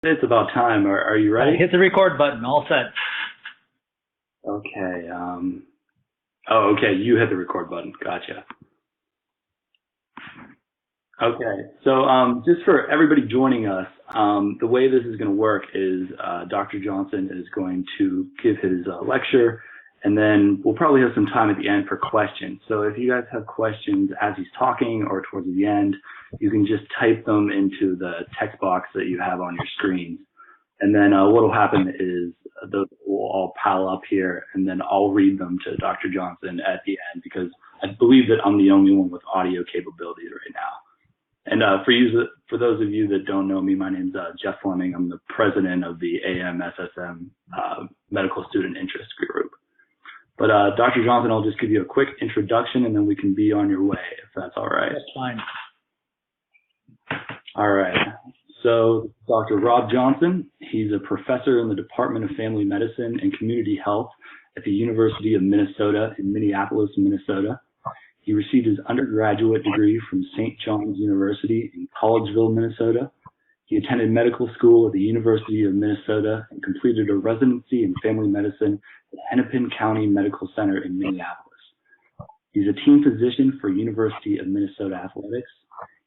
It's about time. Are you ready? Hit the record button. All set. Okay. Oh, okay. You hit the record button. Gotcha. Okay. So just for everybody joining us, the way this is going to work is Dr. Johnson is going to give his lecture, and then we'll probably have some time at the end for questions. So if you guys have questions as he's talking or towards the end, you can just type them into the text box that you have on your screens. And then what will happen is those will all pile up here, and then I'll read them to Dr. Johnson at the end, because I believe that I'm the only one with audio capabilities right now. And for those of you that don't know me, my name's Jeff Fleming. I'm the president of the AMSSM Medical Student Interest Group. But Dr. Johnson, I'll just give you a quick introduction, and then we can be on your way, if that's all right. That's fine. All right. So Dr. Rob Johnson, he's a professor in the Department of Family Medicine and Community Health at the University of Minnesota in Minneapolis, Minnesota. He received his undergraduate degree from St. John's University in Collegeville, Minnesota. He attended medical school at the University of Minnesota and completed a residency in family medicine at Hennepin County Medical Center in Minneapolis. He's a team physician for University of Minnesota Athletics.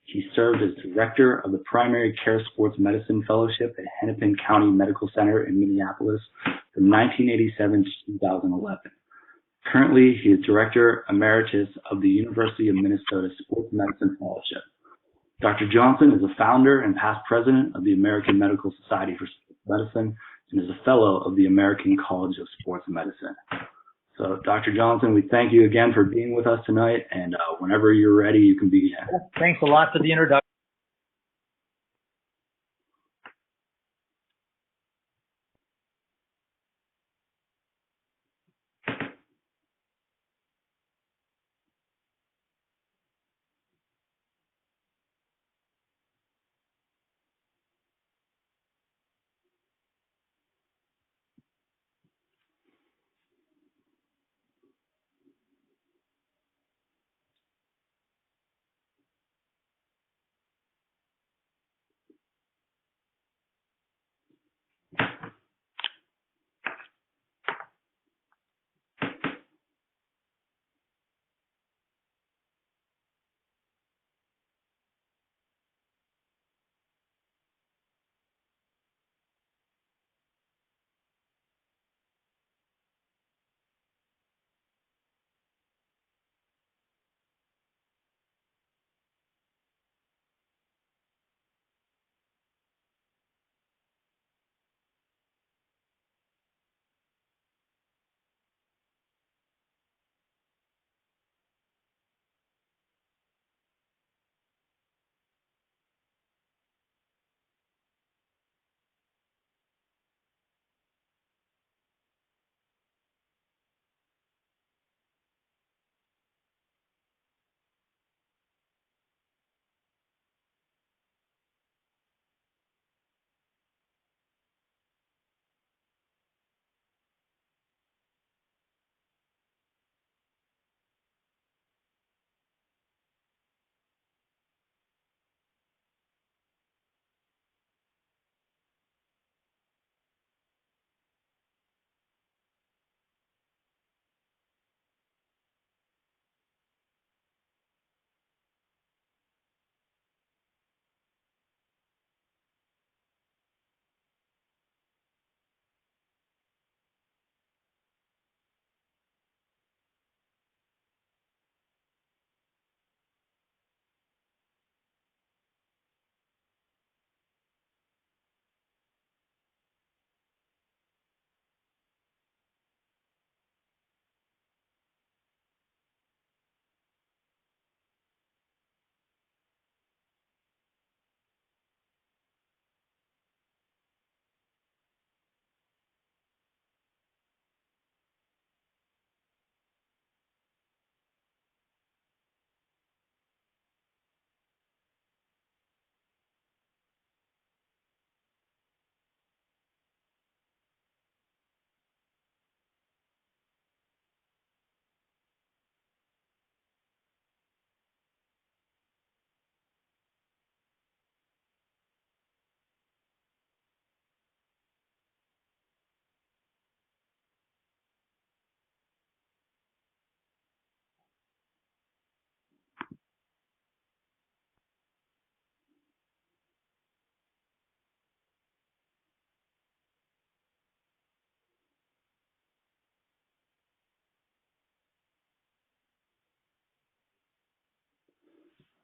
He served as director of the Primary Care Sports Medicine Fellowship at Hennepin County Medical Center in Minneapolis from 1987 to 2011. Currently, he is director emeritus of the University of Minnesota Sports Medicine Fellowship. Dr. Johnson is a founder and past president of the American Medical Society for Sports Medicine and is a fellow of the American College of Sports Medicine. So, Dr. Johnson, we thank you again for being with us tonight, and whenever you're ready, you can begin. Thanks a lot for the introduction.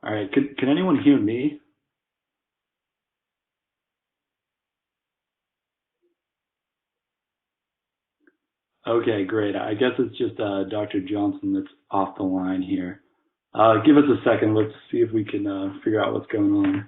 All right, can anyone hear me? Okay, great. I guess it's just Dr. Johnson that's off the line here. Give us a second. Let's see if we can figure out what's going on.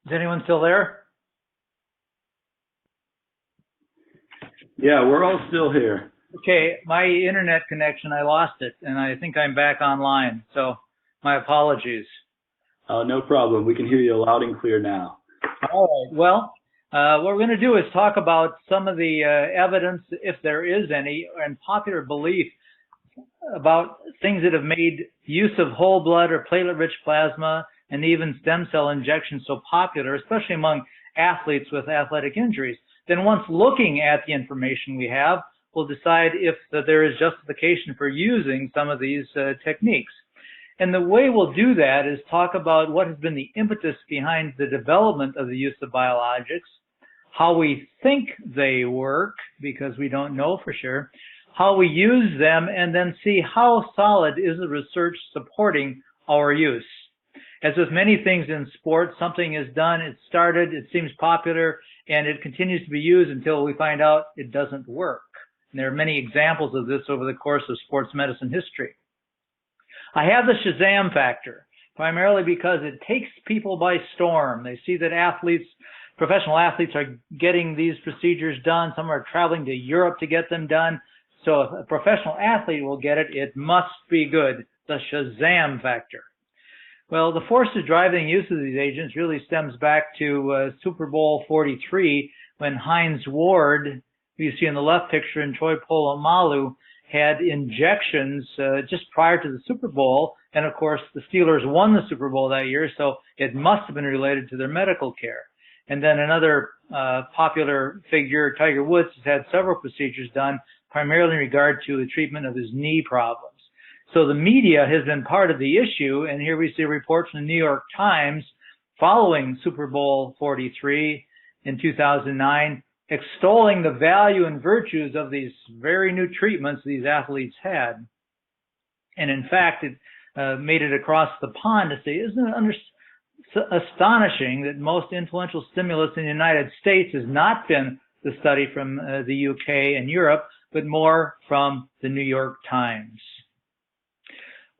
Is anyone still there? Yeah, we're all still here. Okay, my internet connection, I lost it, and I think I'm back online, so my apologies. No problem. We can hear you loud and clear now. All right, well, what we're going to do is talk about some of the evidence, if there is any, and popular belief about things that have made use of whole blood or platelet-rich plasma and even stem cell injections so popular, especially among athletes with athletic injuries. Then once looking at the information we have, we'll decide if there is justification for using some of these techniques. And the way we'll do that is talk about what has been the impetus behind the development of the use of biologics, how we think they work, because we don't know for sure, how we use them, and then see how solid is the research supporting our use. As with many things in sports, something is done, it's started, it seems popular, and it continues to be used until we find out it doesn't work. And there are many examples of this over the course of sports medicine history. I have the Shazam factor, primarily because it takes people by storm. They see that athletes, professional athletes, are getting these procedures done. Some are traveling to Europe to get them done. So if a professional athlete will get it, it must be good, the Shazam factor. Well, the forces driving use of these agents really stems back to Super Bowl 43, when Hines Ward, who you see in the left picture, and Troy Polamalu had injections just prior to the Super Bowl. And of course, the Steelers won the Super Bowl that year, so it must have been related to their medical care. And then another popular figure, Tiger Woods, has had several procedures done, primarily in regard to the treatment of his knee problems. So the media has been part of the issue, and here we see a report from the New York Times following Super Bowl 43 in 2009, extolling the value and virtues of these very new treatments these athletes had. And in fact, it made it across the pond to say, isn't it astonishing that most influential stimulus in the United States has not been the study from the UK and Europe, but more from the New York Times.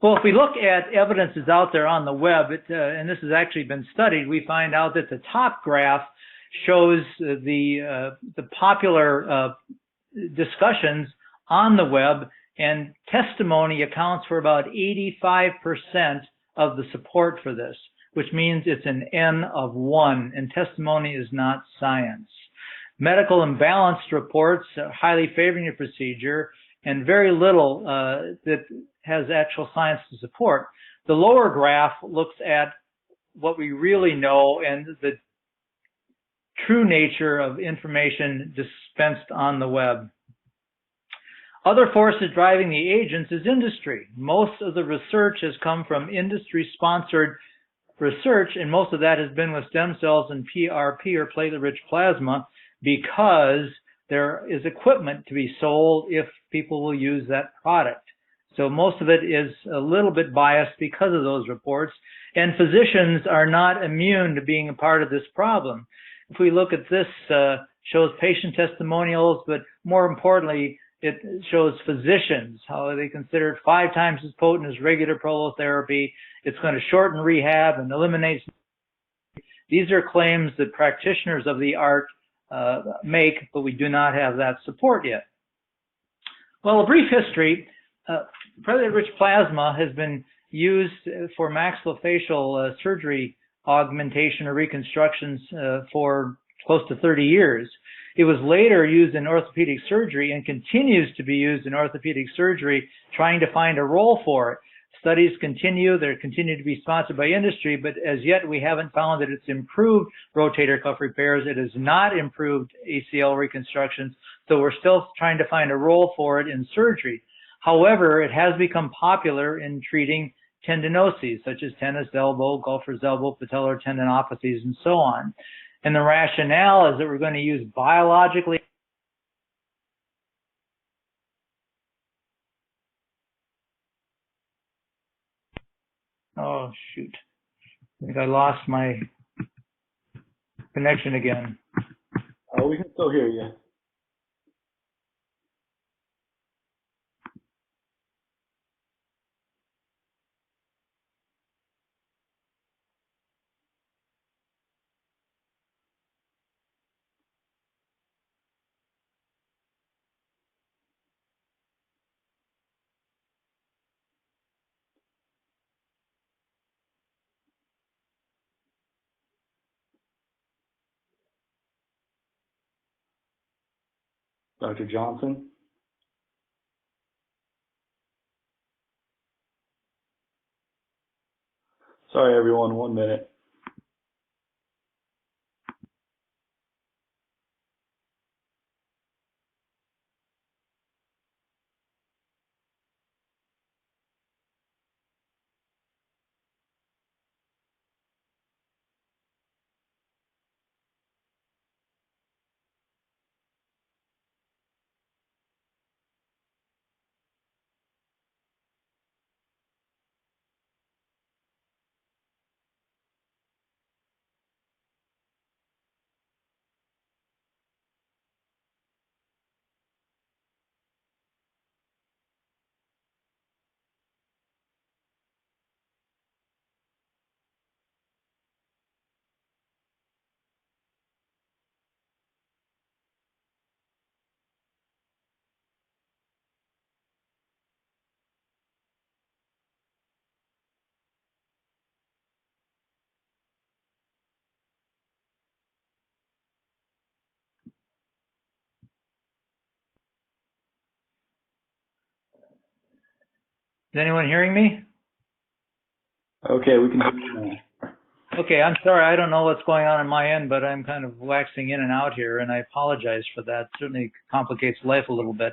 Well, if we look at evidence that's out there on the web, and this has actually been studied, we find out that the top graph shows the popular discussions on the web, and testimony accounts for about 85% of the support for this, which means it's an N of 1, and testimony is not science. Medical imbalanced reports highly favoring the procedure, and very little that has actual science to support. The lower graph looks at what we really know and the true nature of information dispensed on the web. Other forces driving the agents is industry. Most of the research has come from industry-sponsored research, and most of that has been with stem cells and PRP, or platelet-rich plasma, because there is equipment to be sold if people will use that product. So most of it is a little bit biased because of those reports, and physicians are not immune to being a part of this problem. If we look at this, shows patient testimonials, but more importantly, it shows physicians, how they consider it 5 times as potent as regular prolotherapy. It's going to shorten rehab and eliminate. These are claims that practitioners of the art make, but we do not have that support yet. Well, a brief history. Platelet-rich plasma has been used for maxillofacial surgery augmentation or reconstructions for close to 30 years. It was later used in orthopedic surgery and continues to be used in orthopedic surgery, trying to find a role for it. Studies continue. They continue to be sponsored by industry, but as yet we haven't found that it's improved rotator cuff repairs. It has not improved ACL reconstructions, so we're still trying to find a role for it in surgery. However, it has become popular in treating tendinoses, such as tennis elbow, golfer's elbow, patellar tendinopathies, and so on. And the rationale is that we're going to use biologically oh, shoot. I think I lost my connection again. Oh, we can still hear you. Dr. Johnson? Sorry, everyone, 1 minute. Is anyone hearing me? Okay, we can hear you now. Okay, I'm sorry. I don't know what's going on my end, but I'm kind of waxing in and out here, and I apologize for that. It certainly complicates life a little bit.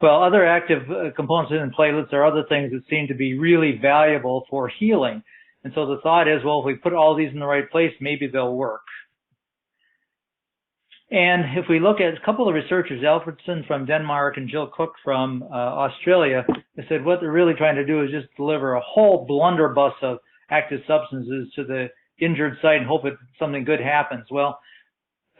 Well, other active components in platelets are other things that seem to be really valuable for healing. And so the thought is, well, if we put all these in the right place, maybe they'll work. And if we look at a couple of researchers, Alfredson from Denmark and Jill Cook from Australia, they said what they're really trying to do is just deliver a whole blunderbuss of active substances to the injured site and hope that something good happens. Well,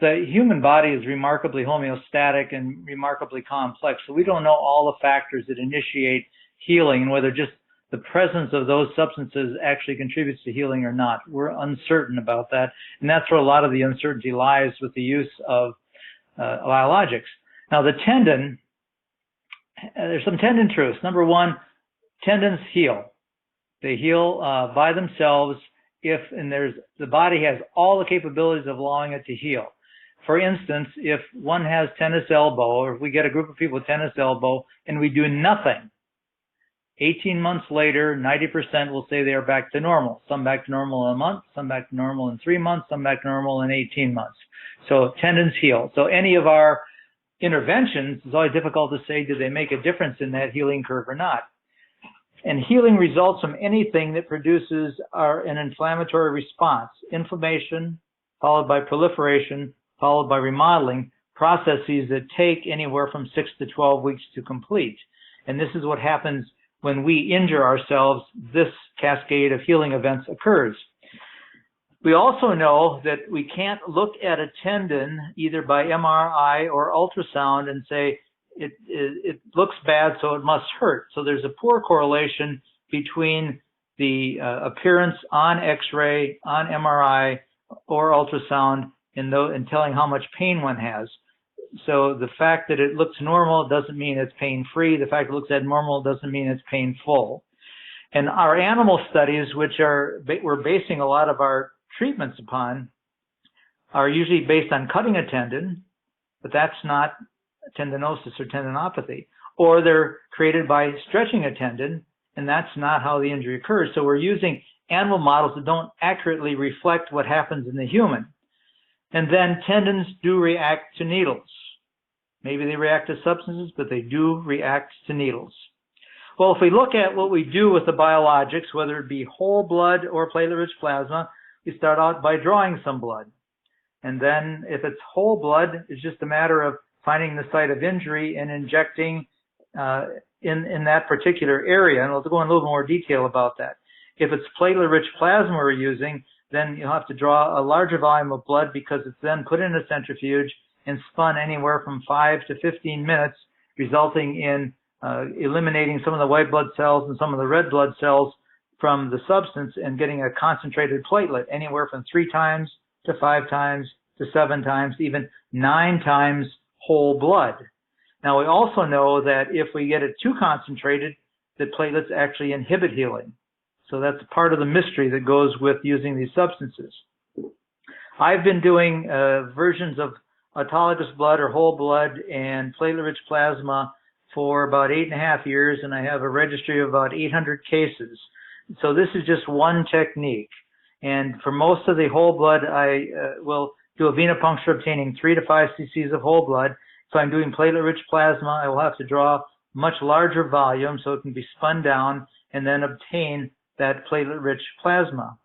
the human body is remarkably homeostatic and remarkably complex, so we don't know all the factors that initiate healing and whether just the presence of those substances actually contributes to healing or not. We're uncertain about that, and that's where a lot of the uncertainty lies with the use of biologics. Now, the tendon, there's some tendon truths. Number one, tendons heal. They heal by themselves the body has all the capabilities of allowing it to heal. For instance, if one has tennis elbow, or if we get a group of people with tennis elbow and we do nothing, 18 months later, 90% will say they are back to normal. Some back to normal in a month, some back to normal in 3 months, some back to normal in 18 months. So tendons heal. So any of our interventions, it's always difficult to say, do they make a difference in that healing curve or not? And healing results from anything that produces an inflammatory response. Inflammation, followed by proliferation, followed by remodeling, processes that take anywhere from 6 to 12 weeks to complete. And this is what happens when we injure ourselves. This cascade of healing events occurs. We also know that we can't look at a tendon either by MRI or ultrasound and say it looks bad, so it must hurt. So there's a poor correlation between the appearance on X-ray, on MRI, or ultrasound in telling how much pain one has. So the fact that it looks normal doesn't mean it's pain-free. The fact it looks abnormal doesn't mean it's painful. And our animal studies, which we're basing a lot of our treatments upon, are usually based on cutting a tendon, but that's not tendinosis or tendinopathy. Or they're created by stretching a tendon, and that's not how the injury occurs. So we're using animal models that don't accurately reflect what happens in the human. And then tendons do react to needles. Maybe they react to substances, but they do react to needles. Well, if we look at what we do with the biologics, whether it be whole blood or platelet-rich plasma, we start out by drawing some blood. And then if it's whole blood, it's just a matter of finding the site of injury and injecting in that particular area. And we'll go in a little more detail about that. If it's platelet-rich plasma we're using, then you'll have to draw a larger volume of blood because it's then put in a centrifuge and spun anywhere from 5 to 15 minutes, resulting in eliminating some of the white blood cells and some of the red blood cells from the substance and getting a concentrated platelet, anywhere from 3 times to 5 times to 7 times, even 9 times whole blood. Now, we also know that if we get it too concentrated, that platelets actually inhibit healing. So that's part of the mystery that goes with using these substances. I've been doing versions of autologous blood or whole blood and platelet-rich plasma for about 8.5 years, and I have a registry of about 800 cases. So this is just one technique. And for most of the whole blood, I will do a venipuncture obtaining 3 to 5 cc's of whole blood. If I'm doing platelet-rich plasma, I will have to draw much larger volume so it can be spun down and then obtain that platelet-rich plasma.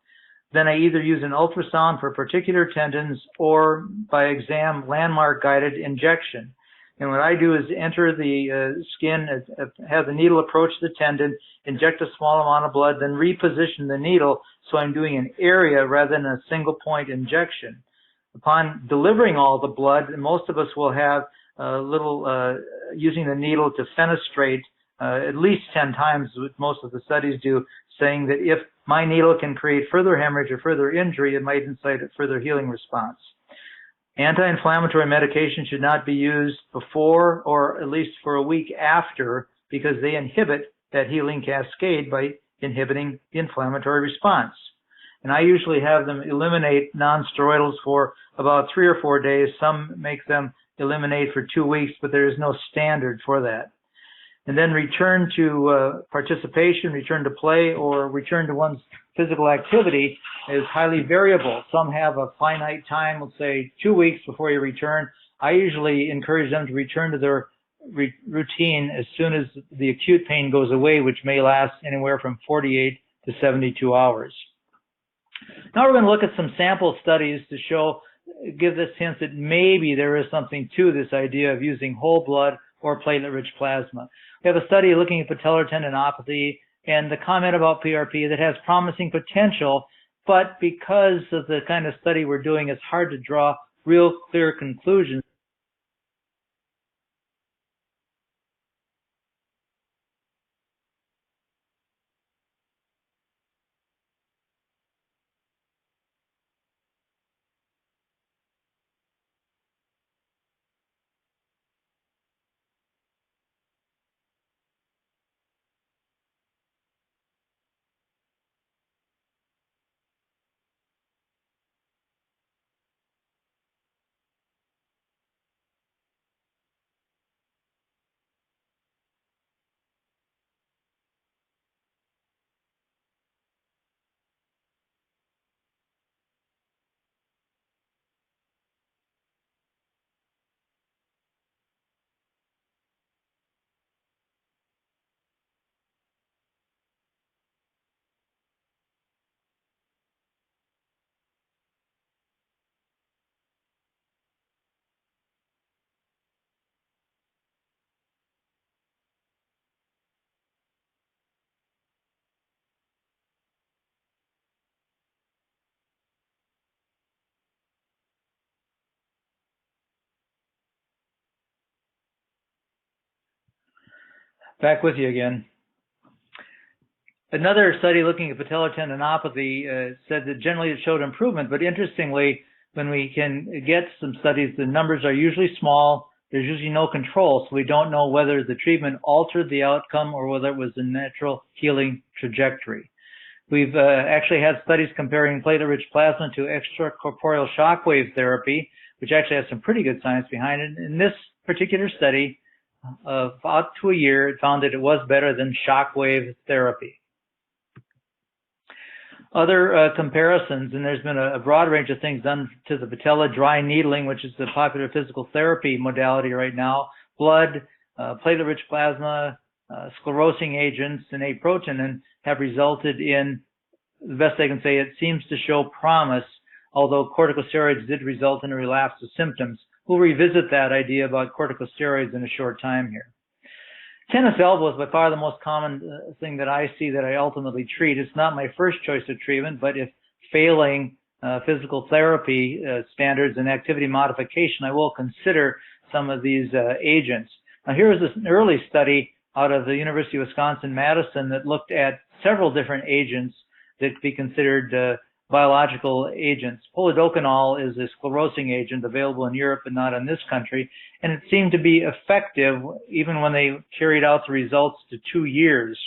Then I either use an ultrasound for particular tendons or by exam landmark guided injection. And what I do is enter the skin, have the needle approach the tendon, inject a small amount of blood, then reposition the needle so I'm doing an area rather than a single point injection. Upon delivering all the blood, most of us will have a little, using the needle to fenestrate at least 10 times, what most of the studies do, saying that if my needle can create further hemorrhage or further injury, it might incite a further healing response. Anti-inflammatory medication should not be used before or at least for a week after, because they inhibit that healing cascade by inhibiting the inflammatory response. And I usually have them eliminate non-steroidals for about 3 or 4 days. Some make them eliminate for 2 weeks, but there is no standard for that. And then return to participation, return to play, or return to one's physical activity is highly variable. Some have a finite time, let's say 2 weeks before you return. I usually encourage them to return to their routine as soon as the acute pain goes away, which may last anywhere from 48 to 72 hours. Now we're going to look at some sample studies to show, give this hint that maybe there is something to this idea of using whole blood or platelet-rich plasma. We have a study looking at patellar tendinopathy and the comment about PRP that has promising potential, but because of the kind of study we're doing, it's hard to draw real clear conclusions. Back with you again. Another study looking at patellar tendinopathy said that generally it showed improvement, but interestingly, when we can get some studies, the numbers are usually small. There's usually no control, so we don't know whether the treatment altered the outcome or whether it was a natural healing trajectory. We've actually had studies comparing platelet-rich plasma to extracorporeal shockwave therapy, which actually has some pretty good science behind it. In this particular study, about to a year, it found that it was better than shockwave therapy. Other comparisons, and there's been a broad range of things done to the patella, dry needling, which is the popular physical therapy modality right now, blood, platelet-rich plasma, sclerosing agents, and aprotein, have resulted in, the best I can say, it seems to show promise, although corticosteroids did result in a relapse of symptoms. We'll revisit that idea about corticosteroids in a short time here. Tennis elbow is by far the most common thing that I see that I ultimately treat. It's not my first choice of treatment, but if failing physical therapy standards and activity modification, I will consider some of these agents. Now here is an early study out of the University of Wisconsin-Madison that looked at several different agents that could be considered biological agents. Polidocanol is a sclerosing agent available in Europe but not in this country, and it seemed to be effective even when they carried out the results to 2 years.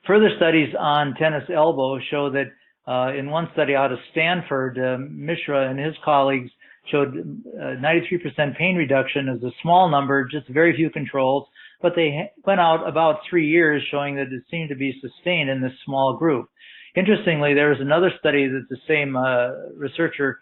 Further studies on tennis elbow show that in one study out of Stanford, Mishra and his colleagues showed 93% pain reduction as a small number, just very few controls, but they went out about 3 years showing that it seemed to be sustained in this small group. Interestingly, there was another study that the same researcher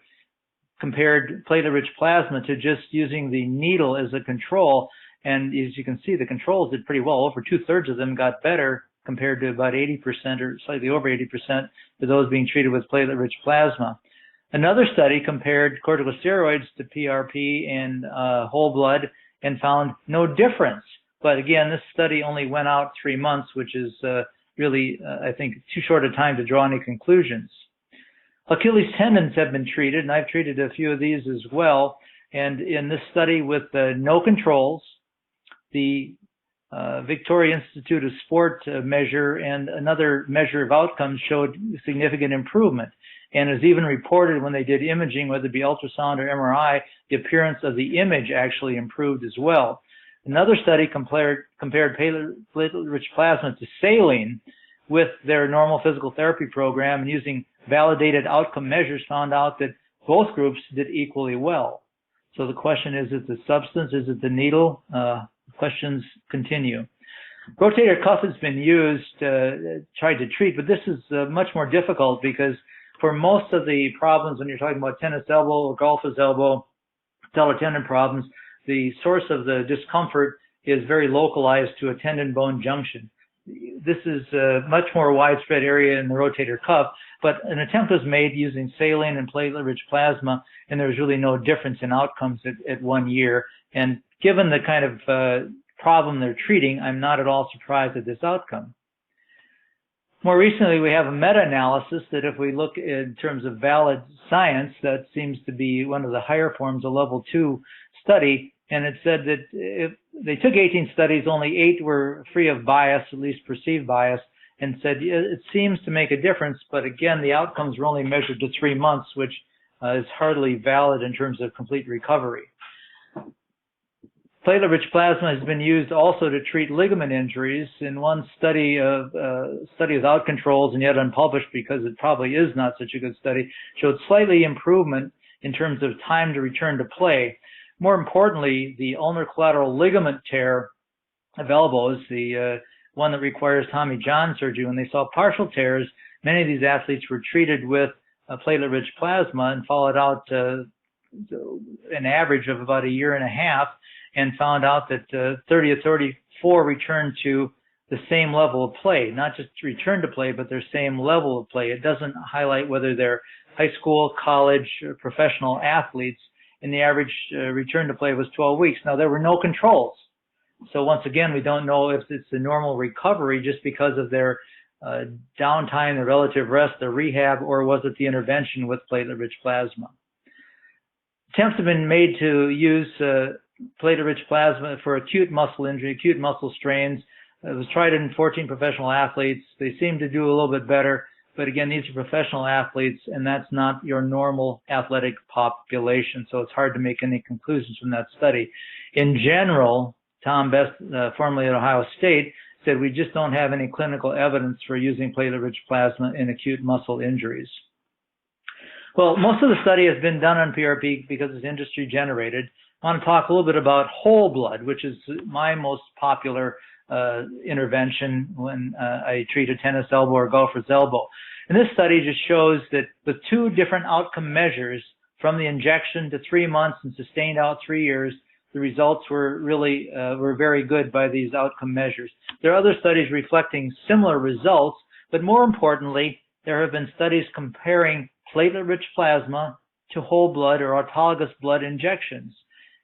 compared platelet-rich plasma to just using the needle as a control, and as you can see, the controls did pretty well. Over 2/3 of them got better compared to about 80% or slightly over 80% for those being treated with platelet-rich plasma. Another study compared corticosteroids to PRP and whole blood and found no difference. But again, this study only went out 3 months, which is really, I think, too short a time to draw any conclusions. Achilles tendons have been treated, and I've treated a few of these as well. And in this study with no controls, the Victoria Institute of Sport measure and another measure of outcomes showed significant improvement. And as even reported when they did imaging, whether it be ultrasound or MRI, the appearance of the image actually improved as well. Another study compared platelet-rich plasma to saline with their normal physical therapy program, and using validated outcome measures found out that both groups did equally well. So the question is it the substance? Is it the needle? Questions continue. Rotator cuff has been used, tried to treat, but this is much more difficult because for most of the problems when you're talking about tennis elbow or golfer's elbow, patellar tendon problems, the source of the discomfort is very localized to a tendon-bone junction. This is a much more widespread area in the rotator cuff, but an attempt was made using saline and platelet-rich plasma, and there was really no difference in outcomes at 1 year. And given the kind of problem they're treating, I'm not at all surprised at this outcome. More recently, we have a meta-analysis that if we look in terms of valid science, that seems to be one of the higher forms, a level 2 study, and it said that if they took 18 studies, only 8 were free of bias, at least perceived bias, and said it seems to make a difference, but again, the outcomes were only measured to 3 months, which is hardly valid in terms of complete recovery. Platelet-rich plasma has been used also to treat ligament injuries. In one study without controls and yet unpublished because it probably is not such a good study, showed slightly improvement in terms of time to return to play. More importantly, the ulnar collateral ligament tear of elbows, the one that requires Tommy John surgery, when they saw partial tears, many of these athletes were treated with platelet-rich plasma and followed out an average of about 1.5 years, and found out that 30 of 34 returned to the same level of play, not just return to play, but their same level of play. It doesn't highlight whether they're high school, college, or professional athletes, and the average return to play was 12 weeks. Now, there were no controls. So once again, we don't know if it's a normal recovery just because of their downtime, the relative rest, the rehab, or was it the intervention with platelet-rich plasma. Attempts have been made to use platelet-rich plasma for acute muscle injury, acute muscle strains. It was tried in 14 professional athletes. They seem to do a little bit better, but again, these are professional athletes, and that's not your normal athletic population, so it's hard to make any conclusions from that study. In general, Tom Best, formerly at Ohio State, said we just don't have any clinical evidence for using platelet-rich plasma in acute muscle injuries. Well, most of the study has been done on PRP because it's industry generated. I want to talk a little bit about whole blood, which is my most popular intervention when I treat a tennis elbow or golfer's elbow. And this study just shows that the 2 different outcome measures, from the injection to 3 months and sustained out 3 years, the results were really were very good by these outcome measures. There are other studies reflecting similar results, but more importantly, there have been studies comparing platelet-rich plasma to whole blood or autologous blood injections.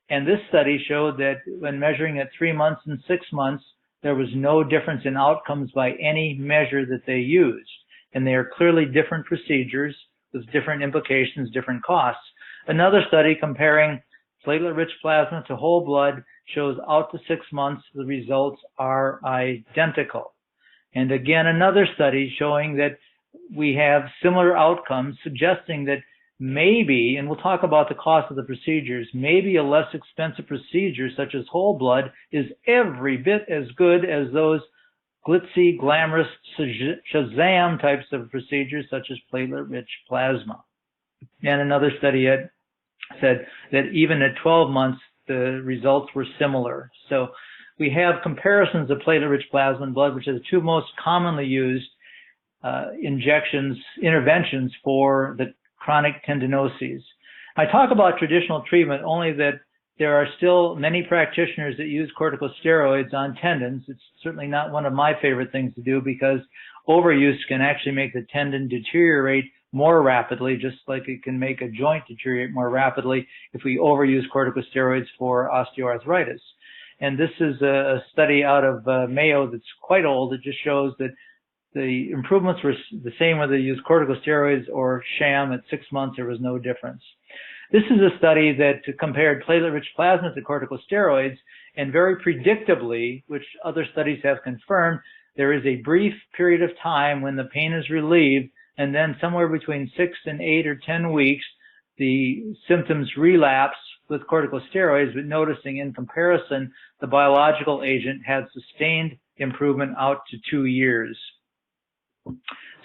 And this study showed that when measuring at 3 months and 6 months, there was no difference in outcomes by any measure that they used. And they are clearly different procedures with different implications, different costs. Another study comparing platelet-rich plasma to whole blood shows out to 6 months, the results are identical. And again, another study showing that we have similar outcomes, suggesting that maybe, and we'll talk about the cost of the procedures, maybe a less expensive procedure such as whole blood is every bit as good as those glitzy, glamorous, Shazam types of procedures such as platelet-rich plasma. And another study at said that even at 12 months, the results were similar. So we have comparisons of platelet-rich plasma and blood, which are the two most commonly used interventions for the chronic tendinoses. I talk about traditional treatment only that there are still many practitioners that use corticosteroids on tendons. It's certainly not one of my favorite things to do because overuse can actually make the tendon deteriorate more rapidly, just like it can make a joint deteriorate more rapidly if we overuse corticosteroids for osteoarthritis. And this is a study out of Mayo that's quite old. It just shows that the improvements were the same whether you use corticosteroids or sham. At 6 months, there was no difference. This is a study that compared platelet-rich plasma to corticosteroids, and very predictably, which other studies have confirmed, there is a brief period of time when the pain is relieved, and then somewhere between 6 and 8 or 10 weeks, the symptoms relapse with corticosteroids, but noticing in comparison, the biological agent had sustained improvement out to 2 years.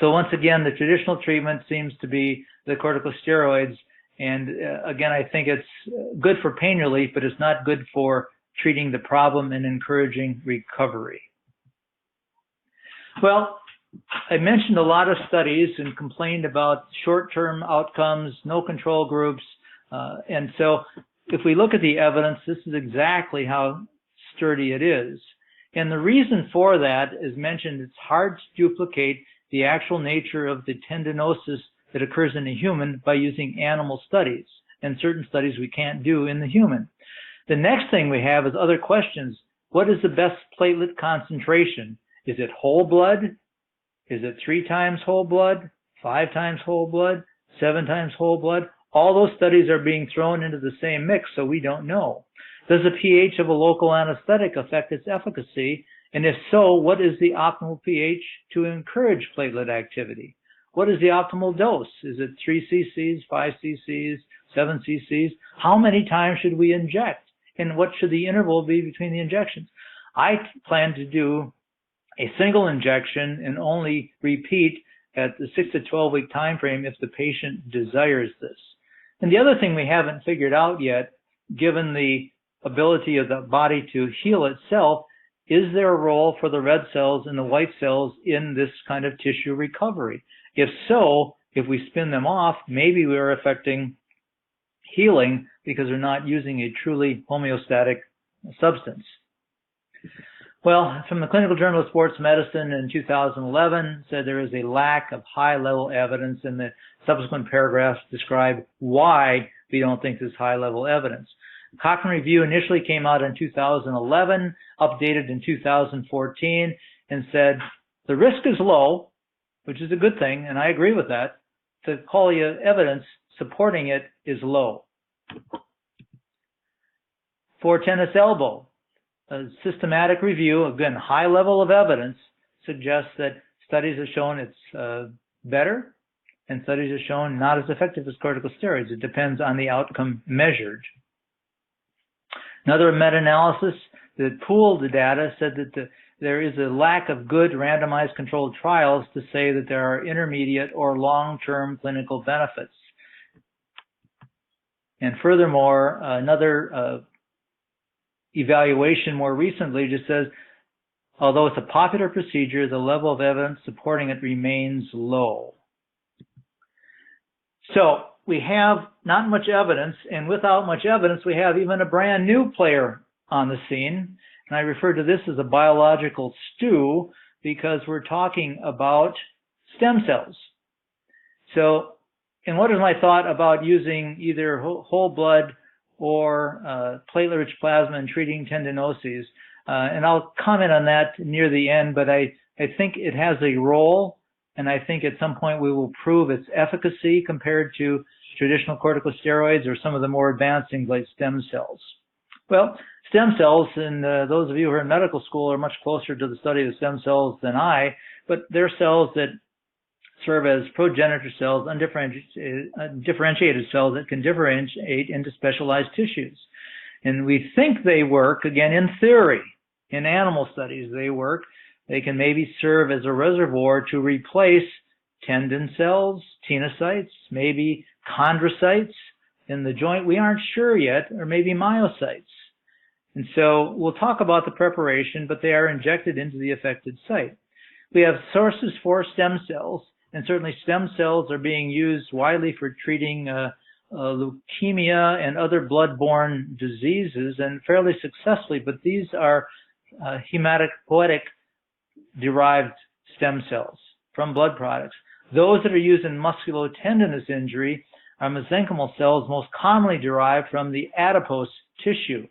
So once again, the traditional treatment seems to be the corticosteroids. And again, I think it's good for pain relief, but it's not good for treating the problem and encouraging recovery. Well, I mentioned a lot of studies and complained about short-term outcomes, no control groups. And so if we look at the evidence, this is exactly how sturdy it is. And the reason for that, as mentioned, it's hard to duplicate the actual nature of the tendinosis that occurs in a human by using animal studies, and certain studies we can't do in the human. The next thing we have is other questions. What is the best platelet concentration? Is it whole blood? Is it 3 times whole blood, 5 times whole blood, 7 times whole blood? All those studies are being thrown into the same mix, so we don't know. Does the pH of a local anesthetic affect its efficacy? And if so, what is the optimal pH to encourage platelet activity? What is the optimal dose? Is it 3 cc's, 5 cc's, 7 cc's? How many times should we inject? And what should the interval be between the injections? I plan to do a single injection and only repeat at the 6 to 12 week time frame if the patient desires this. And the other thing we haven't figured out yet, given the ability of the body to heal itself, is there a role for the red cells and the white cells in this kind of tissue recovery? If so, if we spin them off, maybe we are affecting healing because we're not using a truly homeostatic substance. Well, from the Clinical Journal of Sports Medicine in 2011 said there is a lack of high-level evidence, and the subsequent paragraphs describe why we don't think there's high-level evidence. Cochrane review initially came out in 2011, updated in 2014, and said the risk is low, which is a good thing, and I agree with that. The quality of evidence supporting it is low. For tennis elbow, a systematic review, again, high level of evidence, suggests that studies have shown it's better, and studies have shown not as effective as corticosteroids. It depends on the outcome measured. Another meta-analysis that pooled the data said that there is a lack of good randomized controlled trials to say that there are intermediate or long-term clinical benefits. And furthermore, another evaluation more recently just says, although it's a popular procedure, the level of evidence supporting it remains low. So we have not much evidence, and without much evidence, we have even a brand new player on the scene. And I refer to this as a biological stew because we're talking about stem cells. So, and what is my thought about using either whole blood or platelet-rich plasma in treating tendinoses? And I'll comment on that near the end, but I think it has a role, and I think at some point we will prove its efficacy compared to traditional corticosteroids or some of the more advanced things like stem cells. Well, stem cells, and those of you who are in medical school are much closer to the study of stem cells than I, but they're cells that serve as progenitor cells, undifferentiated cells that can differentiate into specialized tissues. And we think they work, again, in theory. In animal studies, they work. They can maybe serve as a reservoir to replace tendon cells, tenocytes, maybe chondrocytes, in the joint, we aren't sure yet, or maybe myocytes. And so we'll talk about the preparation, but they are injected into the affected site. We have sources for stem cells, and certainly stem cells are being used widely for treating leukemia and other blood-borne diseases, and fairly successfully, but these are hematopoietic-derived stem cells from blood products. Those that are used in musculotendinous injury are mesenchymal cells, most commonly derived from the adipose tissue.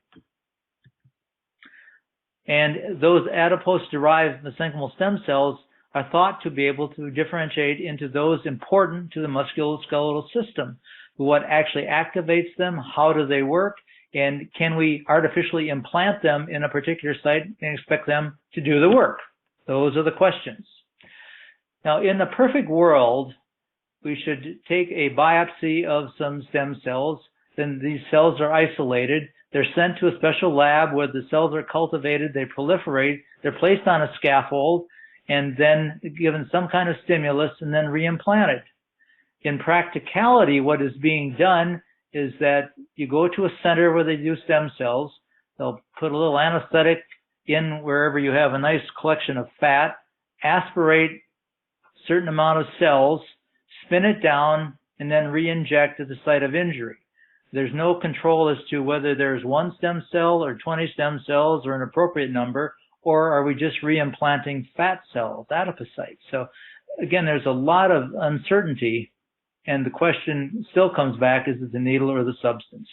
And those adipose-derived mesenchymal stem cells are thought to be able to differentiate into those important to the musculoskeletal system. What actually activates them, how do they work, and can we artificially implant them in a particular site and expect them to do the work? Those are the questions. Now, in the perfect world, we should take a biopsy of some stem cells. Then these cells are isolated. They're sent to a special lab where the cells are cultivated, they proliferate, they're placed on a scaffold, and then given some kind of stimulus and then reimplanted. In practicality, what is being done is that you go to a center where they do stem cells. They'll put a little anesthetic in wherever you have a nice collection of fat, aspirate a certain amount of cells, spin it down, and then re-inject at the site of injury. There's no control as to whether there's one stem cell or 20 stem cells or an appropriate number, or are we just reimplanting fat cells, adipocytes. So again, there's a lot of uncertainty, and the question still comes back, is it the needle or the substance?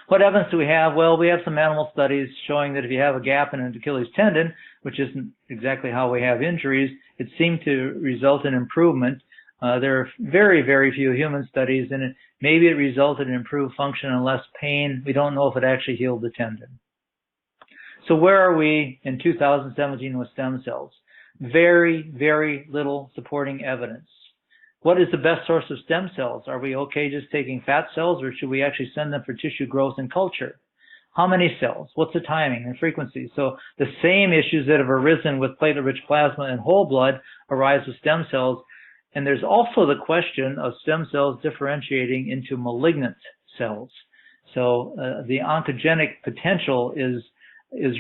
What evidence do we have? Well, we have some animal studies showing that if you have a gap in an Achilles tendon, which isn't exactly how we have injuries, it seemed to result in improvement. There are very, very few human studies, and maybe it resulted in improved function and less pain. We don't know if it actually healed the tendon. So where are we in 2017 with stem cells? Very, very little supporting evidence. What is the best source of stem cells? Are we okay just taking fat cells, or should we actually send them for tissue growth and culture? How many cells? What's the timing and frequency? So the same issues that have arisen with platelet-rich plasma and whole blood arise with stem cells. And there's also the question of stem cells differentiating into malignant cells. So the oncogenic potential is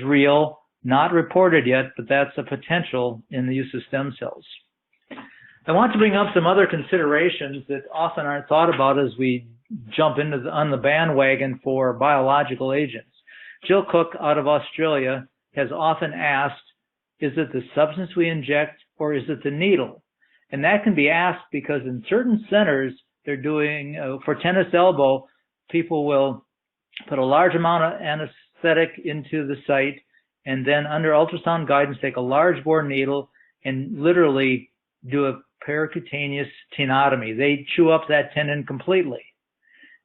real, not reported yet, but that's a potential in the use of stem cells. I want to bring up some other considerations that often aren't thought about as we jump on the bandwagon for biological agents. Jill Cook out of Australia has often asked, is it the substance we inject or is it the needle? And that can be asked because in certain centers, they're doing, for tennis elbow, people will put a large amount of anesthetic into the site and then under ultrasound guidance take a large bore needle and literally do a percutaneous tenotomy. They chew up that tendon completely.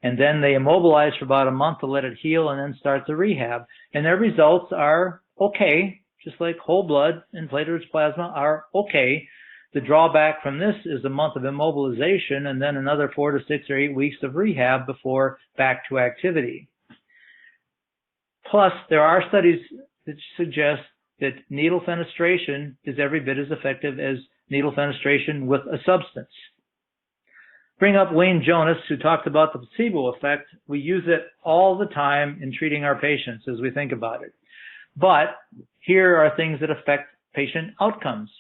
And then they immobilize for about a month to let it heal and then start the rehab. And their results are okay, just like whole blood and platelet-rich plasma are okay. The drawback from this is a month of immobilization and then another 4 to 6 or 8 weeks of rehab before back to activity. Plus, there are studies that suggest that needle fenestration is every bit as effective as needle fenestration with a substance. Bring up Wayne Jonas, who talked about the placebo effect. We use it all the time in treating our patients as we think about it. But here are things that affect patient outcomes.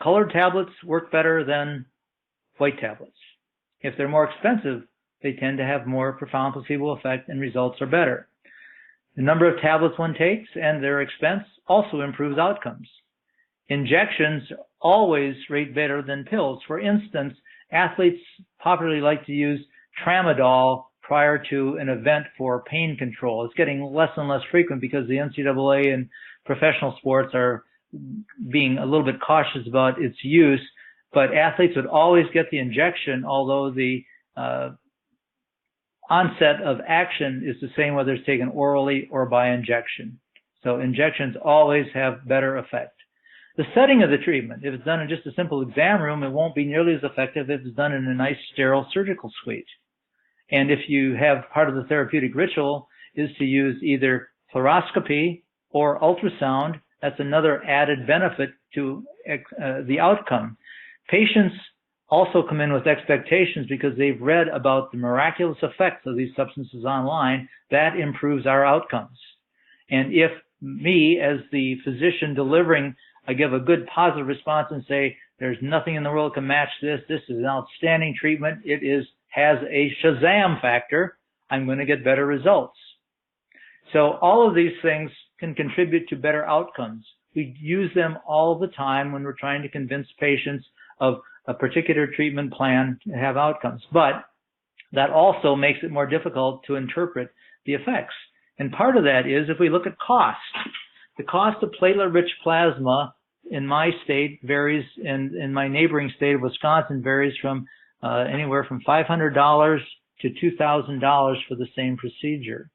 Colored tablets work better than white tablets. If they're more expensive, they tend to have more profound placebo effect and results are better. The number of tablets one takes and their expense also improves outcomes. Injections always rate better than pills. For instance, athletes popularly like to use tramadol prior to an event for pain control. It's getting less and less frequent because the NCAA and professional sports are being a little bit cautious about its use, but athletes would always get the injection, although the onset of action is the same whether it's taken orally or by injection. So injections always have better effect. The setting of the treatment, if it's done in just a simple exam room, it won't be nearly as effective if it's done in a nice sterile surgical suite. And if you have part of the therapeutic ritual is to use either fluoroscopy or ultrasound, that's another added benefit to the outcome. Patients also come in with expectations because they've read about the miraculous effects of these substances online that improves our outcomes. And if me, as the physician delivering, I give a good positive response and say, there's nothing in the world can match this. This is an outstanding treatment. It has a Shazam factor. I'm going to get better results. So all of these things can contribute to better outcomes. We use them all the time when we're trying to convince patients of a particular treatment plan to have outcomes. But that also makes it more difficult to interpret the effects. And part of that is if we look at cost. The cost of platelet-rich plasma in my state varies, and in my neighboring state of Wisconsin varies from anywhere from $500 to $2,000 for the same procedure.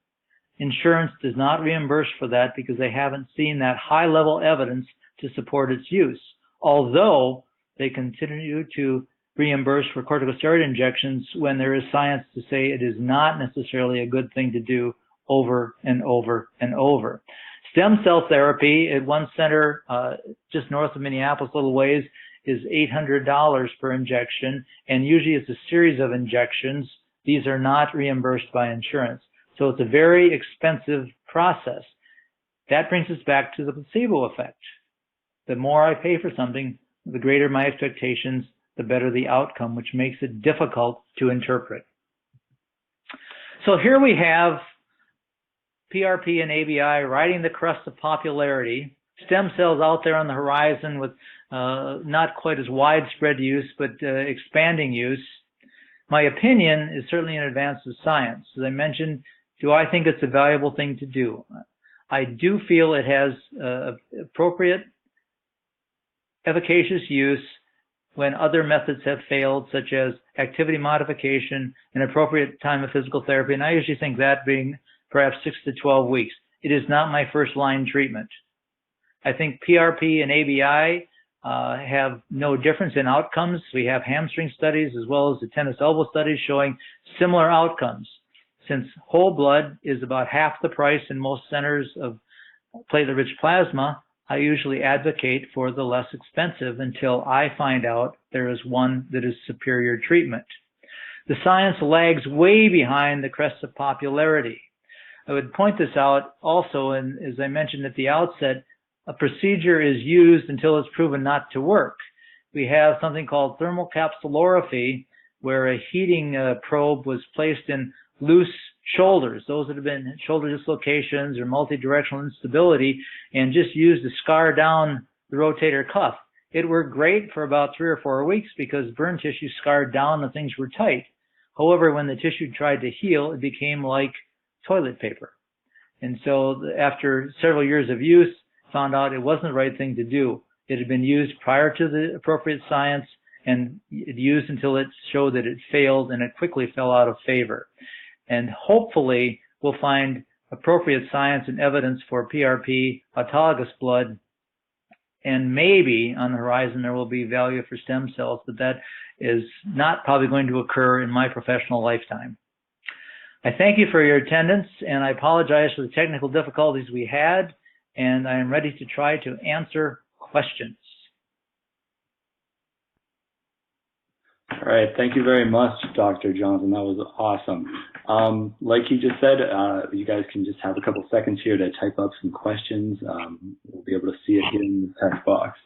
Insurance does not reimburse for that because they haven't seen that high-level evidence to support its use, although they continue to reimburse for corticosteroid injections when there is science to say it is not necessarily a good thing to do over and over and over. Stem cell therapy at one center just north of Minneapolis, a little ways, is $800 per injection, and usually it's a series of injections. These are not reimbursed by insurance. So it's a very expensive process. That brings us back to the placebo effect. The more I pay for something, the greater my expectations, the better the outcome, which makes it difficult to interpret. So here we have PRP and ABI riding the crest of popularity, stem cells out there on the horizon with not quite as widespread use, but expanding use. My opinion is certainly in advance of science. As I mentioned, do I think it's a valuable thing to do? I do feel it has appropriate, efficacious use when other methods have failed, such as activity modification and appropriate time of physical therapy. And I usually think that being perhaps 6 to 12 weeks. It is not my first line treatment. I think PRP and ABI have no difference in outcomes. We have hamstring studies as well as the tennis elbow studies showing similar outcomes. Since whole blood is about half the price in most centers of platelet-rich plasma, I usually advocate for the less expensive until I find out there is one that is superior treatment. The science lags way behind the crest of popularity. I would point this out also, and as I mentioned at the outset, a procedure is used until it's proven not to work. We have something called thermal capsulorrhaphy, where a heating probe was placed in loose shoulders, those that have been shoulder dislocations or multi-directional instability, and just used to scar down the rotator cuff. It worked great for about 3 or 4 weeks because burn tissue scarred down and things were tight. However, when the tissue tried to heal, it became like toilet paper. And so after several years of use, found out it wasn't the right thing to do. It had been used prior to the appropriate science and it used until it showed that it failed, and it quickly fell out of favor. And hopefully we'll find appropriate science and evidence for PRP, autologous blood, and maybe on the horizon there will be value for stem cells, but that is not probably going to occur in my professional lifetime. I thank you for your attendance, and I apologize for the technical difficulties we had, and I am ready to try to answer questions. All right, thank you very much, Dr. Johnson. That was awesome. Like you just said, you guys can just have a couple seconds here to type up some questions. We'll be able to see it here in the text box.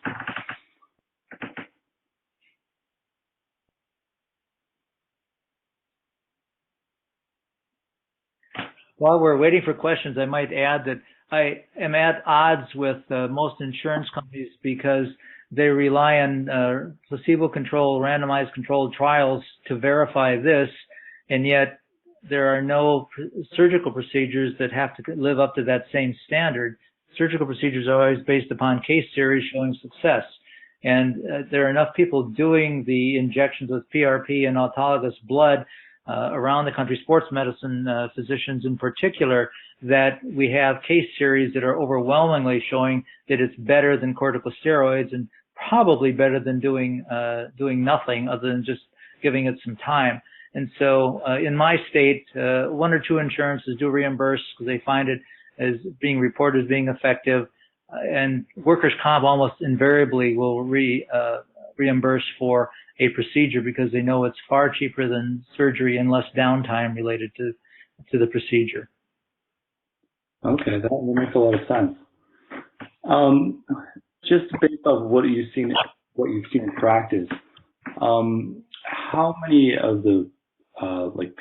While we're waiting for questions, I might add that I am at odds with most insurance companies because they rely on placebo-controlled, randomized controlled trials to verify this, and yet there are no surgical procedures that have to live up to that same standard. Surgical procedures are always based upon case series showing success. And there are enough people doing the injections with PRP and autologous blood around the country, sports medicine physicians in particular, that we have case series that are overwhelmingly showing that it's better than corticosteroids and probably better than doing nothing other than just giving it some time. And so in my state, 1 or 2 insurances do reimburse because they find it as being reported as being effective. And workers' comp almost invariably will reimburse for a procedure because they know it's far cheaper than surgery and less downtime related to the procedure. Okay, that makes a lot of sense. Just based off what you've seen in practice, how many of the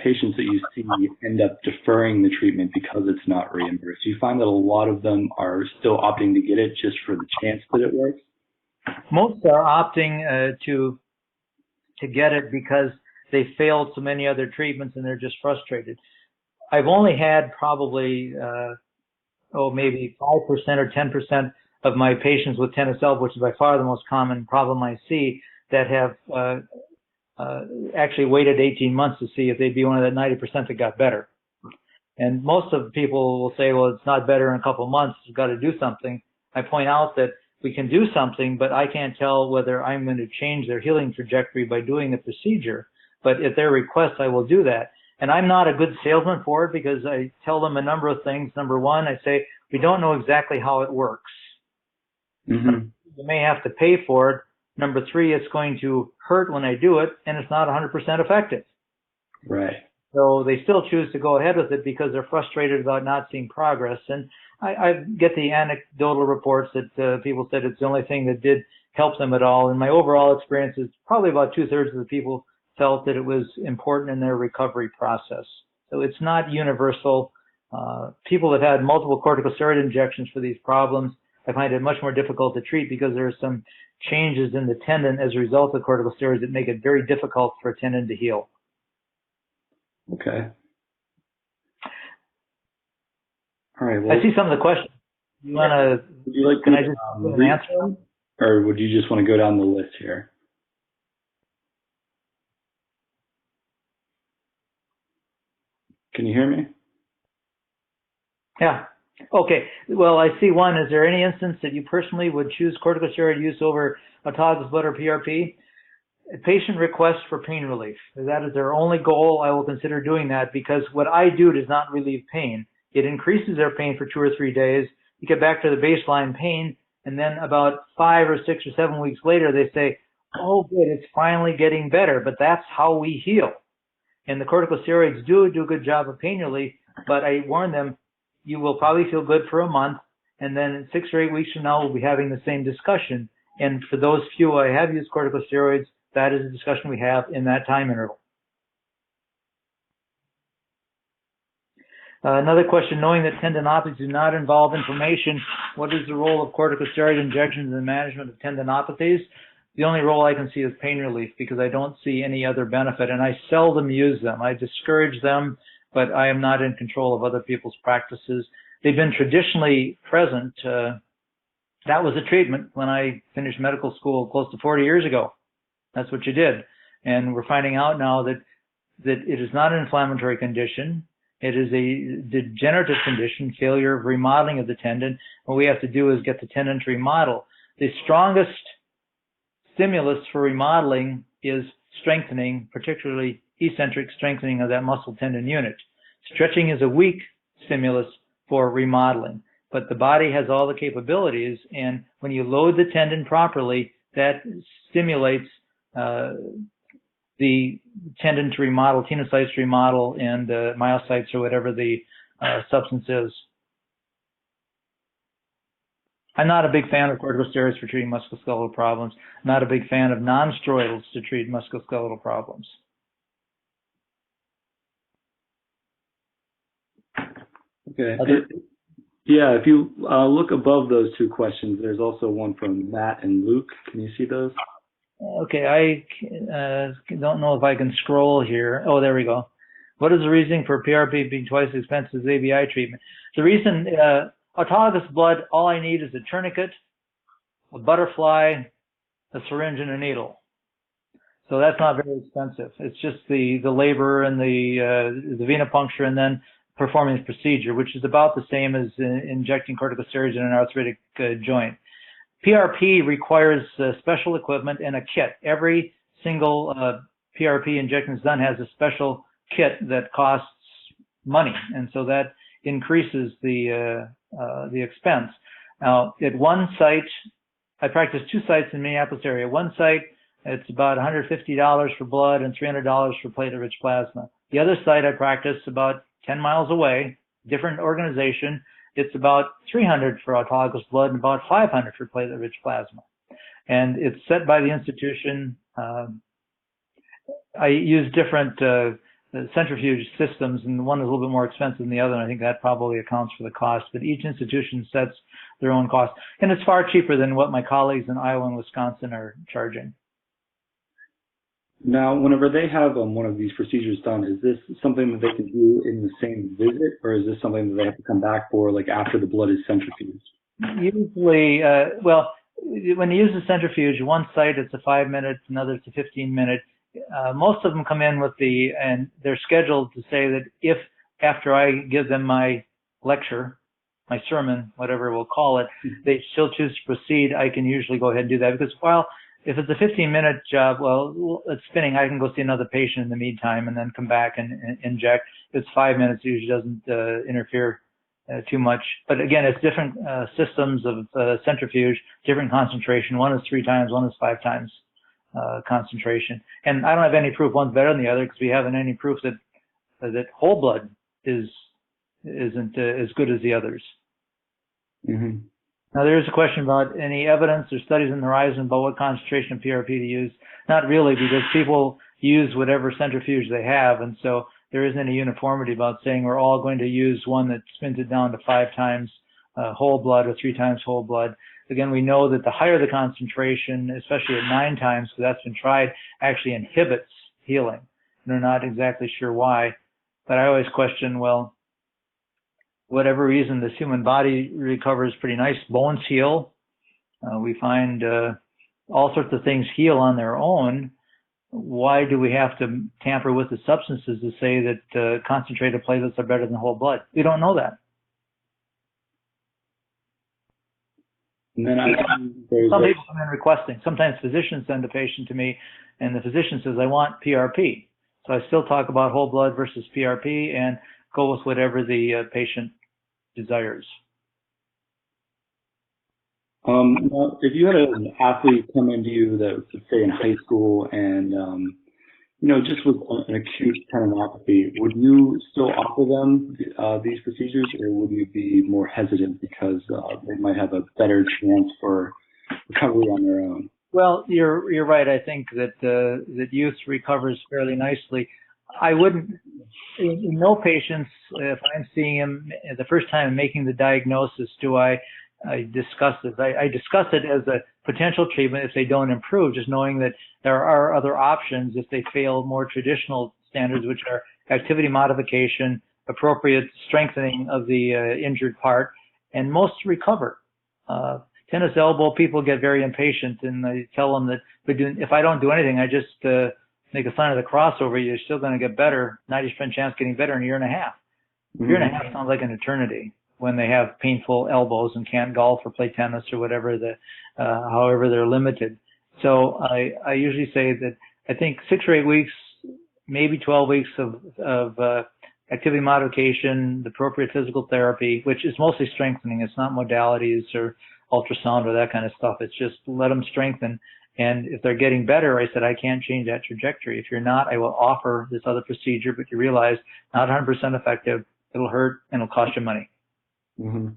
patients that you see end up deferring the treatment because it's not reimbursed? Do you find that a lot of them are still opting to get it just for the chance that it works? Most are opting to get it because they failed so many other treatments and they're just frustrated. I've only had probably maybe 5% or 10% of my patients with tennis elbow, which is by far the most common problem I see, that have actually waited 18 months to see if they'd be one of that 90% that got better. And most of the people will say, well, it's not better in a couple of months, you've got to do something. I point out that we can do something, but I can't tell whether I'm going to change their healing trajectory by doing the procedure. But at their request, I will do that. And I'm not a good salesman for it because I tell them a number of things. Number one, I say, we don't know exactly how it works. Mm-hmm. You may have to pay for it. Number three, it's going to hurt when I do it, and it's not 100% effective. Right. So they still choose to go ahead with it because they're frustrated about not seeing progress. And I get the anecdotal reports that people said it's the only thing that did help them at all. And my overall experience is probably about 2/3 of the people felt that it was important in their recovery process. So it's not universal. People that had multiple corticosteroid injections for these problems, I find it much more difficult to treat because there are some changes in the tendon as a result of corticosteroids that make it very difficult for a tendon to heal. Okay. All right. Well, I see some of the questions. You want to? Would you like can to, I just answer them? Or would you just want to go down the list here? Can you hear me? Yeah. Okay. Well, I see one. Is there any instance that you personally would choose corticosteroid use over autologous blood or PRP? A patient requests for pain relief. If that is their only goal, I will consider doing that because what I do does not relieve pain. It increases their pain for 2 or 3 days. You get back to the baseline pain, and then about 5 or 6 or 7 weeks later, they say, oh, good, it's finally getting better. But that's how we heal. And the corticosteroids do a good job of pain relief, but I warn them, you will probably feel good for a month, and then 6 or 8 weeks from now, we'll be having the same discussion. And for those few I have used corticosteroids, that is a discussion we have in that time interval. Another question, knowing that tendinopathies do not involve inflammation, what is the role of corticosteroid injections in the management of tendinopathies? The only role I can see is pain relief because I don't see any other benefit, and I seldom use them. I discourage them, but I am not in control of other people's practices. They've been traditionally present. That was a treatment when I finished medical school close to 40 years ago. That's what you did. And we're finding out now that it is not an inflammatory condition. It is a degenerative condition, failure of remodeling of the tendon. What we have to do is get the tendon to remodel. The strongest stimulus for remodeling is strengthening, particularly eccentric strengthening of that muscle tendon unit. Stretching is a weak stimulus for remodeling, but the body has all the capabilities, and when you load the tendon properly, that stimulates the tendon to remodel, tenocytes to remodel, and myocytes or whatever the substance is. I'm not a big fan of corticosteroids for treating musculoskeletal problems. I'm not a big fan of non-steroidals to treat musculoskeletal problems. Okay. Yeah, if you look above those two questions, there's also one from Matt and Luke. Can you see those? Okay, I don't know if I can scroll here. Oh, there we go. What is the reasoning for PRP being twice as expensive as ABI treatment? The reason, autologous blood, all I need is a tourniquet, a butterfly, a syringe, and a needle. So that's not very expensive. It's just the labor and the venipuncture and then performing the procedure, which is about the same as injecting corticosteroids in an arthritic joint. PRP requires special equipment and a kit. Every single PRP injection that's done has a special kit that costs money, and so that increases the expense. Now, at one site, I practice 2 sites in the Minneapolis area. One site, It's about $150 for blood and $300 for platelet-rich plasma. The other site I practice about 10 miles away, different organization, it's about $300 for autologous blood and about $500 for platelet-rich plasma. And it's set by the institution. I use different centrifuge systems, and one is a little bit more expensive than the other, and I think that probably accounts for the cost. But each institution sets their own cost, and it's far cheaper than what my colleagues in Iowa and Wisconsin are charging. Now, whenever they have one of these procedures done, is this something that they can do in the same visit, or is this something that they have to come back for, like after the blood is centrifuged? Usually, well, when you use the centrifuge, one site it's a 5-minute, another it's a 15-minute. Most of them come in with and they're scheduled to say that if after I give them my lecture, my sermon, whatever we'll call it, they still choose to proceed, I can usually go ahead and do that. Because if it's a 15-minute job, well, it's spinning, I can go see another patient in the meantime and then come back and inject. If it's 5 minutes, it usually doesn't interfere too much. But again, it's different systems of centrifuge, different concentration. One is 3 times, one is 5 times concentration. And I don't have any proof one's better than the other because we haven't any proof that whole blood isn't as good as the others. Mm-hmm. Now, there is a question about any evidence or studies on the horizon about what concentration of PRP to use. Not really, because people use whatever centrifuge they have, and so there isn't any uniformity about saying we're all going to use one that spins it down to 5 times whole blood or 3 times whole blood. Again, we know that the higher the concentration, especially at 9 times, because that's been tried, actually inhibits healing. And we're not exactly sure why, but I always question, well, whatever reason, this human body recovers pretty nice. Bones heal. We find all sorts of things heal on their own. Why do we have to tamper with the substances to say that concentrated platelets are better than whole blood? We don't know that. And then some people come in requesting. Sometimes physicians send a patient to me, and the physician says, I want PRP. So I still talk about whole blood versus PRP and go with whatever the patient desires. Now, if you had an athlete come into you that was, say, in high school and, just with an acute tendinopathy, would you still offer them these procedures, or would you be more hesitant because they might have a better chance for recovery on their own? Well, you're right. I think that youth recovers fairly nicely. I wouldn't, in no patients, if I'm seeing him the first time making the diagnosis, do I discuss this. I discuss it as a potential treatment if they don't improve, just knowing that there are other options if they fail more traditional standards, which are activity modification, appropriate strengthening of the injured part, and most recover. Tennis elbow, people get very impatient, and I tell them that if I don't do anything, I just make a sign of the cross over you, you're still going to get better, 90% chance getting better in a year and a half. A year and a half sounds like an eternity when they have painful elbows and can't golf or play tennis or whatever, however they're limited. So I usually say that I think 6 or 8 weeks, maybe 12 weeks of activity modification, the appropriate physical therapy, which is mostly strengthening. It's not modalities or ultrasound or that kind of stuff. It's just let them strengthen. And if they're getting better, I said, I can't change that trajectory. If you're not, I will offer this other procedure, but you realize not 100% effective. It'll hurt and it'll cost you money. Mm-hmm.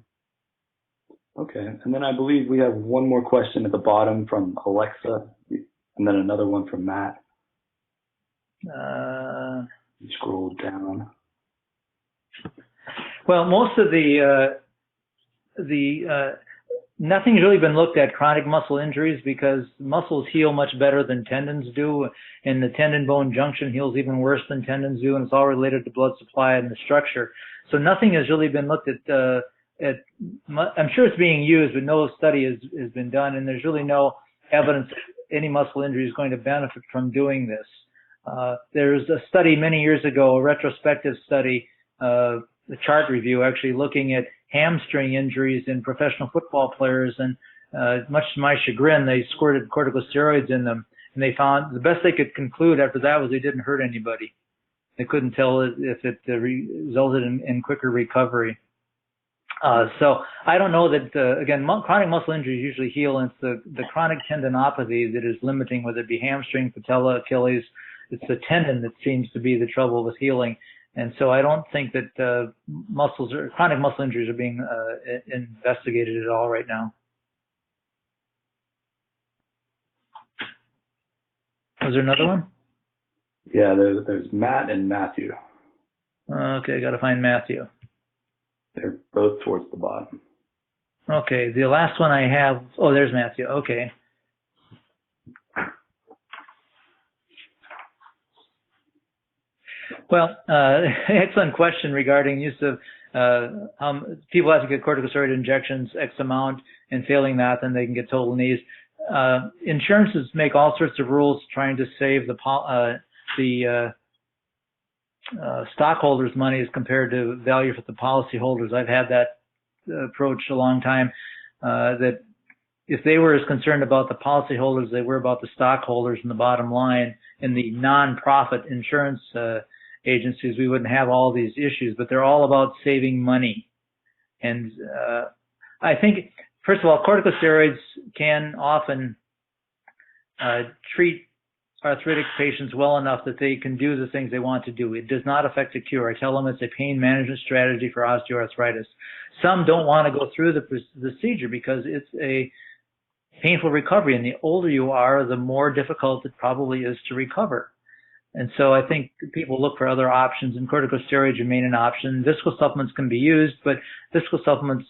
Okay. And then I believe we have one more question at the bottom from Alexa, and then another one from Matt. Scroll down. Well, most of nothing's really been looked at chronic muscle injuries because muscles heal much better than tendons do, and the tendon-bone junction heals even worse than tendons do, and it's all related to blood supply and the structure. So nothing has really been looked at. I'm sure it's being used, but no study has been done, and there's really no evidence that any muscle injury is going to benefit from doing this. There's a study many years ago, a retrospective study, the chart review actually looking at hamstring injuries in professional football players, and much to my chagrin, they squirted corticosteroids in them, and they found the best they could conclude after that was they didn't hurt anybody. They couldn't tell if it resulted in quicker recovery. So I don't know that, again, chronic muscle injuries usually heal, and it's the chronic tendinopathy that is limiting, whether it be hamstring, patella, Achilles. It's the tendon that seems to be the trouble with healing. And so I don't think that chronic muscle injuries are being investigated at all right now. Was there another one? Yeah, there's Matt and Matthew. Okay, I got to find Matthew. They're both towards the bottom. Okay, the last one I have, oh, there's Matthew. Okay. Well, excellent question regarding use of people have to get corticosteroid injections X amount, and failing that, then they can get total knees. Insurances make all sorts of rules trying to save the stockholders' money as compared to value for the policyholders. I've had that approach a long time, that if they were as concerned about the policyholders as they were about the stockholders and the bottom line in the non-profit insurance agencies, we wouldn't have all these issues, but they're all about saving money. And I think, first of all, corticosteroids can often treat arthritic patients well enough that they can do the things they want to do. It does not affect the cure. I tell them it's a pain management strategy for osteoarthritis. Some don't want to go through the procedure because it's a painful recovery, and the older you are, the more difficult it probably is to recover. And so I think people look for other options, and corticosteroids remain an option. Visco supplements can be used, but visco supplements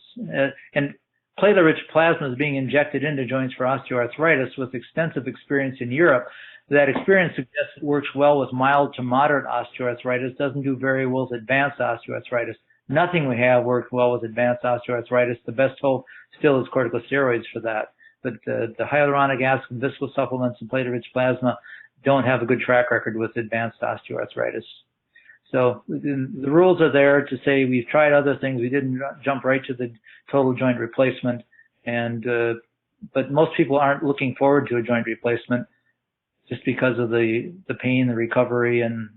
and platelet-rich plasma is being injected into joints for osteoarthritis with extensive experience in Europe. That experience suggests it works well with mild to moderate osteoarthritis, doesn't do very well with advanced osteoarthritis. Nothing we have worked well with advanced osteoarthritis. The best hope still is corticosteroids for that. But the hyaluronic acid and visco supplements and platelet-rich plasma don't have a good track record with advanced osteoarthritis. So the rules are there to say we've tried other things. We didn't jump right to the total joint replacement, and but most people aren't looking forward to a joint replacement just because of the pain, the recovery, and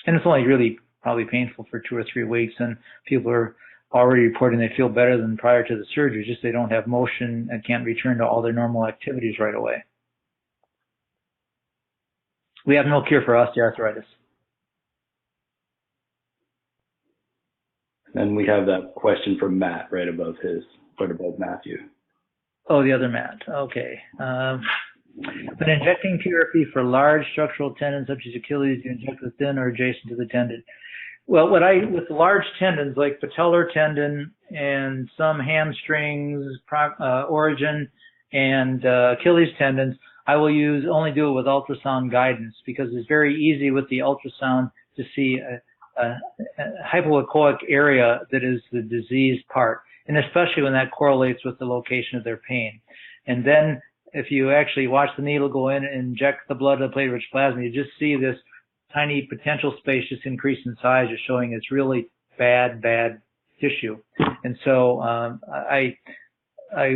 it's only really probably painful for 2 or 3 weeks, and people are already reporting they feel better than prior to the surgery, just they don't have motion and can't return to all their normal activities right away. We have no cure for osteoarthritis. And we have that question from Matt right above Matthew. Oh, the other Matt. Okay. When injecting PRP for large structural tendons such as Achilles, you inject within or adjacent to the tendon. Well, with large tendons like patellar tendon and some hamstrings, origin, and Achilles tendons, I will only do it with ultrasound guidance because it's very easy with the ultrasound to see a hypoechoic area that is the diseased part, and especially when that correlates with the location of their pain. And then if you actually watch the needle go in and inject the blood of the platelet-rich plasma, you just see this tiny potential space just increase in size, just showing it's really bad tissue. And so I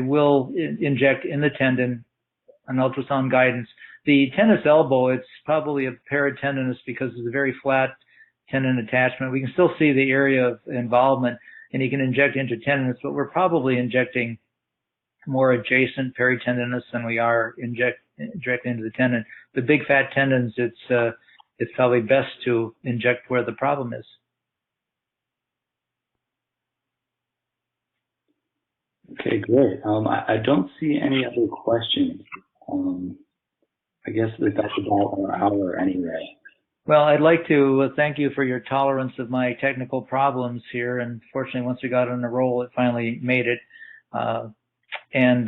will inject in the tendon on ultrasound guidance. The tennis elbow, it's probably a paratendinous because it's a very flat tendon attachment. We can still see the area of involvement, and you can inject intertendinous, but we're probably injecting more adjacent peritendinous than we are injecting into the tendon. The big fat tendons, it's probably best to inject where the problem is. Okay, great. I don't see any other questions. I guess that's about an hour anyway. Well, I'd like to thank you for your tolerance of my technical problems here. And fortunately, once we got on a roll, it finally made it. And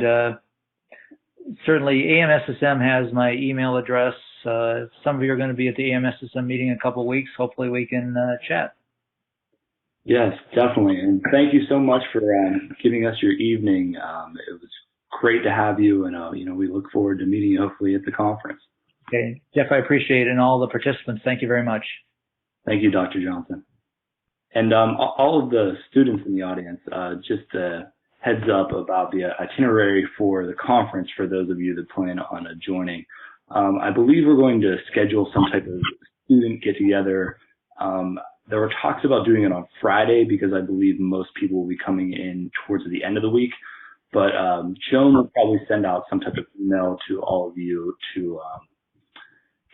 certainly AMSSM has my email address. Some of you are going to be at the AMSSM meeting in a couple of weeks. Hopefully we can chat. Yes, definitely. And thank you so much for giving us your evening. It was great to have you, and we look forward to meeting you hopefully at the conference. Okay, Jeff, I appreciate it, and all the participants. Thank you very much. Thank you, Dr. Johnson. And all of the students in the audience, just a heads up about the itinerary for the conference for those of you that plan on joining. I believe we're going to schedule some type of student get-together There were talks about doing it on Friday because I believe most people will be coming in towards the end of the week. But Joan will probably send out some type of email to all of you to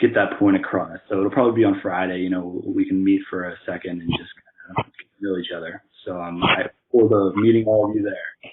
get that point across. So it'll probably be on Friday. We can meet for a second and just kind of get to know each other. So I look forward to meeting all of you there.